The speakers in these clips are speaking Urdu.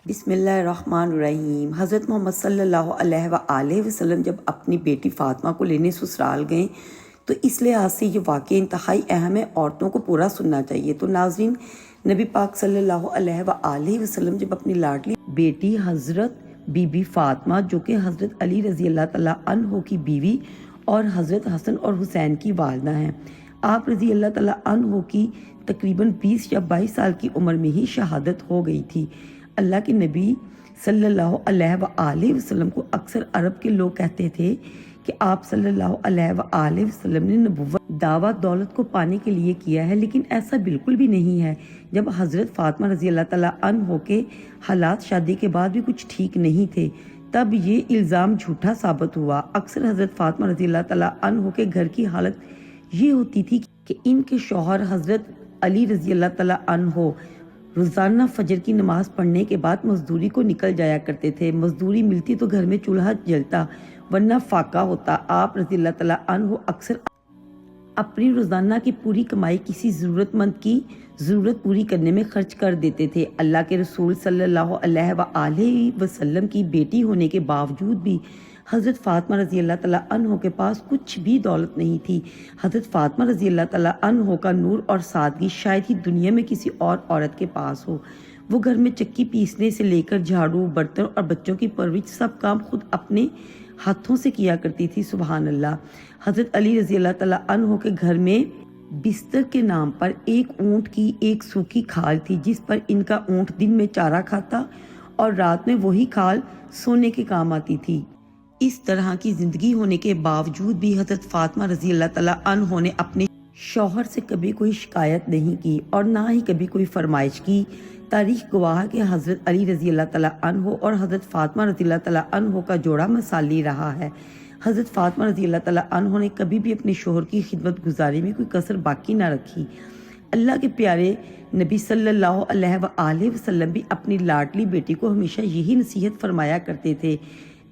بسم اللہ الرحمن الرحیم۔ حضرت محمد صلی اللہ علیہ وآلہ وسلم جب اپنی بیٹی فاطمہ کو لینے سسرال گئیں تو اس لحاظ سے یہ واقعہ انتہائی اہم ہے، عورتوں کو پورا سننا چاہیے۔ تو ناظرین، نبی پاک صلی اللہ علیہ وآلہ وسلم جب اپنی لاڈلی بیٹی حضرت بی بی فاطمہ جو کہ حضرت علی رضی اللہ تعالیٰ عنہ کی بیوی اور حضرت حسن اور حسین کی والدہ ہیں، آپ رضی اللہ تعالیٰ عنہ کی تقریباً 20 یا 22 سال کی عمر میں ہی شہادت ہو گئی تھی۔ اللہ کے نبی صلی اللہ علیہ وآلہ وسلم کو اکثر عرب کے لوگ کہتے تھے کہ آپ صلی اللہ علیہ وآلہ وسلم نے نبوت دعویٰ دولت کو پانے کے لیے کیا ہے، لیکن ایسا بالکل بھی نہیں ہے۔ جب حضرت فاطمہ رضی اللہ تعالیٰ عنہ کے حالات شادی کے بعد بھی کچھ ٹھیک نہیں تھے، تب یہ الزام جھوٹا ثابت ہوا۔ اکثر حضرت فاطمہ رضی اللہ تعالیٰ عنہ کے گھر کی حالت یہ ہوتی تھی کہ ان کے شوہر حضرت علی رضی اللہ تعالیٰ عنہ روزانہ فجر کی نماز پڑھنے کے بعد مزدوری کو نکل جایا کرتے تھے۔ مزدوری ملتی تو گھر میں چولہا جلتا ورنہ فاقہ ہوتا۔ آپ رضی اللہ تعالیٰ عنہ اکثر اپنی روزانہ کی پوری کمائی کسی ضرورت مند کی ضرورت پوری کرنے میں خرچ کر دیتے تھے۔ اللہ کے رسول صلی اللہ علیہ وآلہ وسلم کی بیٹی ہونے کے باوجود بھی حضرت فاطمہ رضی اللہ تعالیٰ عنہ کے پاس کچھ بھی دولت نہیں تھی۔ حضرت فاطمہ رضی اللہ تعالیٰ عنہ کا نور اور سادگی شاید ہی دنیا میں کسی اور عورت کے پاس ہو۔ وہ گھر میں چکی پیسنے سے لے کر جھاڑو، برتن اور بچوں کی پرورش سب کام خود اپنے ہاتھوں سے کیا کرتی تھی۔ سبحان اللہ۔ حضرت علی رضی اللہ تعالیٰ عنہ کے گھر میں بستر کے نام پر ایک اونٹ کی ایک سوکھی کھال تھی، جس پر ان کا اونٹ دن میں چارہ کھاتا اور رات میں وہی کھال سونے کے کام آتی تھی۔ اس طرح کی زندگی ہونے کے باوجود بھی حضرت فاطمہ رضی اللہ تعالیٰ عنہ نے اپنے شوہر سے کبھی کوئی شکایت نہیں کی اور نہ ہی کبھی کوئی فرمائش کی۔ تاریخ گواہ ہے کہ حضرت علی رضی اللہ تعالیٰ عنہ اور حضرت فاطمہ رضی اللہ تعالیٰ عنہ کا جوڑا مثالی رہا ہے۔ حضرت فاطمہ رضی اللہ تعالیٰ عنہ نے کبھی بھی اپنے شوہر کی خدمت گزاری میں کوئی کسر باقی نہ رکھی۔ اللہ کے پیارے نبی صلی اللہ علیہ وآلہ وسلم بھی اپنی لاڈلی بیٹی کو ہمیشہ یہی نصیحت فرمایا کرتے تھے،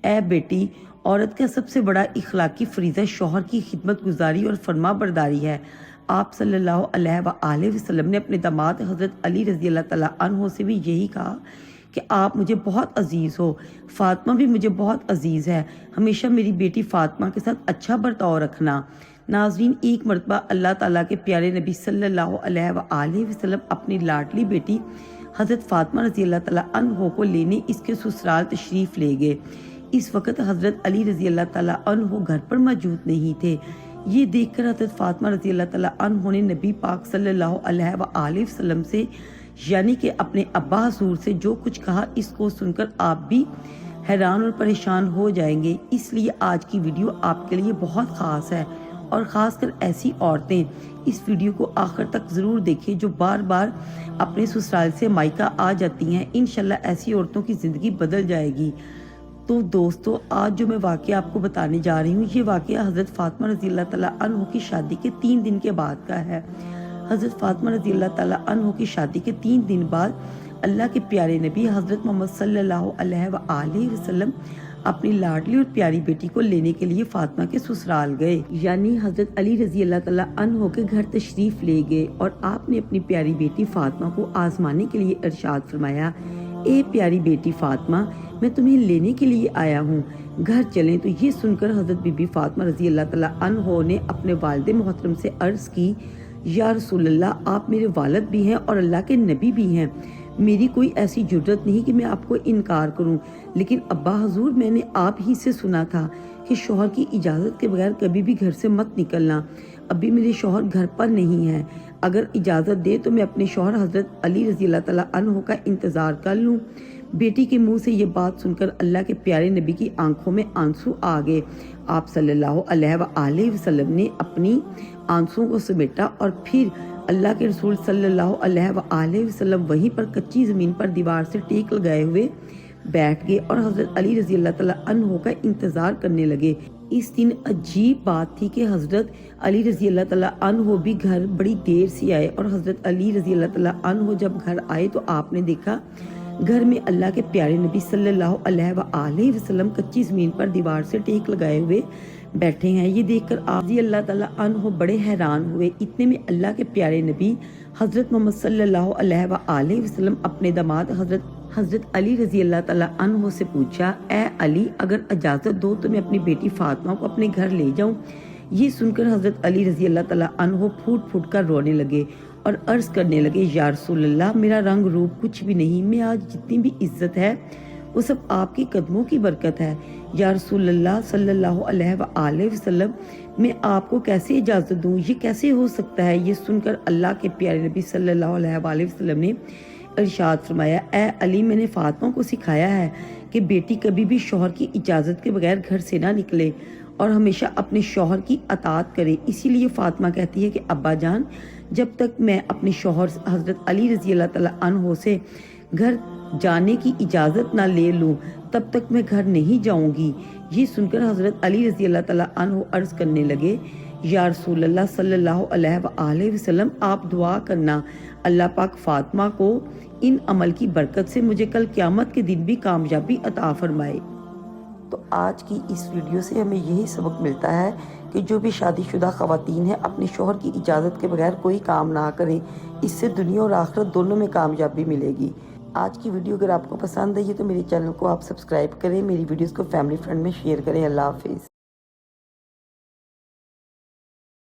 اے بیٹی، عورت کا سب سے بڑا اخلاقی فریضہ شوہر کی خدمت گزاری اور فرما برداری ہے۔ آپ صلی اللہ علیہ وآلہ وسلم نے اپنے داماد حضرت علی رضی اللہ تعالیٰ عنہ سے بھی یہی کہا کہ آپ مجھے بہت عزیز ہو، فاطمہ بھی مجھے بہت عزیز ہے، ہمیشہ میری بیٹی فاطمہ کے ساتھ اچھا برتاؤ رکھنا۔ ناظرین، ایک مرتبہ اللہ تعالیٰ کے پیارے نبی صلی اللہ علیہ وآلہ وسلم اپنی لاڈلی بیٹی حضرت فاطمہ رضی اللہ تعالیٰ عنہ کو لینے اس کے سسرال تشریف لے گئے۔ اس وقت حضرت علی رضی اللہ تعالیٰ عنہ گھر پر موجود نہیں تھے۔ یہ دیکھ کر حضرت فاطمہ رضی اللہ تعالیٰ عنہ نے نبی پاک صلی اللہ علیہ وآلہ وسلم سے، یعنی کہ اپنے ابا حضور سے جو کچھ کہا، اس کو سن کر آپ بھی حیران اور پریشان ہو جائیں گے۔ اس لیے آج کی ویڈیو آپ کے لیے بہت خاص ہے، اور خاص کر ایسی عورتیں اس ویڈیو کو آخر تک ضرور دیکھیں جو بار بار اپنے سسرال سے مائکہ آ جاتی ہیں۔ انشاءاللہ ایسی عورتوں کی زندگی بدل جائے گی۔ تو دوستو، آج جو میں واقعہ آپ کو بتانے جا رہی ہوں، یہ واقعہ حضرت فاطمہ رضی اللہ تعالیٰ عنہ کی شادی کے 3 دن کے بعد کا ہے۔ حضرت فاطمہ رضی اللہ تعالیٰ عنہ کی شادی کے 3 دن بعد اللہ کے پیارے نبی حضرت محمد صلی اللہ علیہ وآلہ وسلم اپنی لاڈلی اور پیاری بیٹی کو لینے کے لیے فاطمہ کے سسرال گئے، یعنی حضرت علی رضی اللہ تعالیٰ عنہ کے گھر تشریف لے گئے، اور آپ نے اپنی پیاری بیٹی فاطمہ کو آزمانے کے لیے ارشاد فرمایا، اے پیاری بیٹی فاطمہ، میں تمہیں لینے کے لیے آیا ہوں، گھر چلیں۔ تو یہ سن کر حضرت بی بی فاطمہ رضی اللہ تعالیٰ عنہ نے اپنے والد محترم سے عرض کی، یا رسول اللہ، آپ میرے والد بھی ہیں اور اللہ کے نبی بھی ہیں، میری کوئی ایسی جرت نہیں کہ میں آپ کو انکار کروں، لیکن ابا حضور، میں نے آپ ہی سے سنا تھا کہ شوہر کی اجازت کے بغیر کبھی بھی گھر سے مت نکلنا۔ ابھی میرے شوہر گھر پر نہیں ہیں، اگر اجازت دے تو میں اپنے شوہر حضرت علی رضی اللہ تعالیٰ عنہ کا انتظار کر لوں۔ بیٹی کے منہ سے یہ بات سن کر اللہ کے پیارے نبی کی آنکھوں میں آنسو آ گئے۔ آپ صلی اللہ علیہ وآلہ وسلم نے اپنی آنسوؤں کو سمیٹا اور پھر اللہ کے رسول صلی اللہ علیہ وآلہ وسلم وہیں پر کچی زمین پر دیوار سے ٹیک لگائے ہوئے بیٹھ گئے اور حضرت علی رضی اللہ تعالیٰ عنہ کا انتظار کرنے لگے۔ اس دن عجیب بات تھی کہ حضرت علی رضی اللہ تعالیٰ عنہ بھی گھر بڑی دیر سے آئے، اور حضرت علی رضی اللہ تعالیٰ عنہ جب گھر آئے تو آپ نے دیکھا گھر میں اللہ کے پیارے نبی صلی اللہ علیہ وآلہ وسلم کچی زمین پر دیوار سے ٹیک لگائے ہوئے بیٹھے ہیں۔ یہ دیکھ کر آپ رضی اللہ تعالیٰ عنہ بڑے حیران ہوئے۔ اتنے میں اللہ کے پیارے نبی حضرت محمد صلی اللہ علیہ وآلہ وسلم اپنے داماد حضرت حضرت علی رضی اللہ تعالیٰ عنہ سے پوچھا، اے علی اگر اجازت دو تو میں اپنی بیٹی فاطمہ کو اپنے گھر لے جاؤں۔ یہ سن کر حضرت علی رضی اللہ تعالیٰ عنہ پھوٹ پھوٹ کر رونے لگے اور عرض کرنے لگے، یا رسول اللہ میرا رنگ روپ کچھ بھی نہیں، میں آج جتنی بھی عزت ہے وہ سب آپ کی قدموں کی برکت ہے۔ یا رسول اللہ صلی اللہ علیہ وآلہ وسلم میں آپ کو کیسے اجازت دوں، یہ کیسے ہو سکتا ہے؟ یہ سن کر اللہ کے پیارے نبی صلی اللہ علیہ وآلہ وسلم نے ارشاد فرمایا، اے علی میں نے فاطمہ کو سکھایا ہے کہ بیٹی کبھی بھی شوہر کی اجازت کے بغیر گھر سے نہ نکلے اور ہمیشہ اپنے شوہر کی اطاعت کرے۔ اسی لیے فاطمہ کہتی ہے کہ ابا جان جب تک میں اپنے شوہر حضرت علی رضی اللہ تعالیٰ عنہ سے گھر جانے کی اجازت نہ لے لوں تب تک میں گھر نہیں جاؤں گی۔ یہ سن کر حضرت علی رضی اللہ تعالیٰ عنہ عرض کرنے لگے، یا رسول اللہ صلی اللہ علیہ وآلہ وسلم آپ دعا کرنا اللہ پاک فاطمہ کو ان عمل کی برکت سے مجھے کل قیامت کے دن بھی کامیابی عطا فرمائے۔ تو آج کی اس ویڈیو سے ہمیں یہی سبق ملتا ہے کہ جو بھی شادی شدہ خواتین ہیں اپنے شوہر کی اجازت کے بغیر کوئی کام نہ کریں، اس سے دنیا اور آخرت دونوں میں کامیابی ملے گی۔ آج کی ویڈیو اگر آپ کو پسند آئی ہے تو میرے چینل کو آپ سبسکرائب کریں، میری ویڈیوز کو فیملی فرینڈ میں شیئر کریں۔ اللہ حافظ۔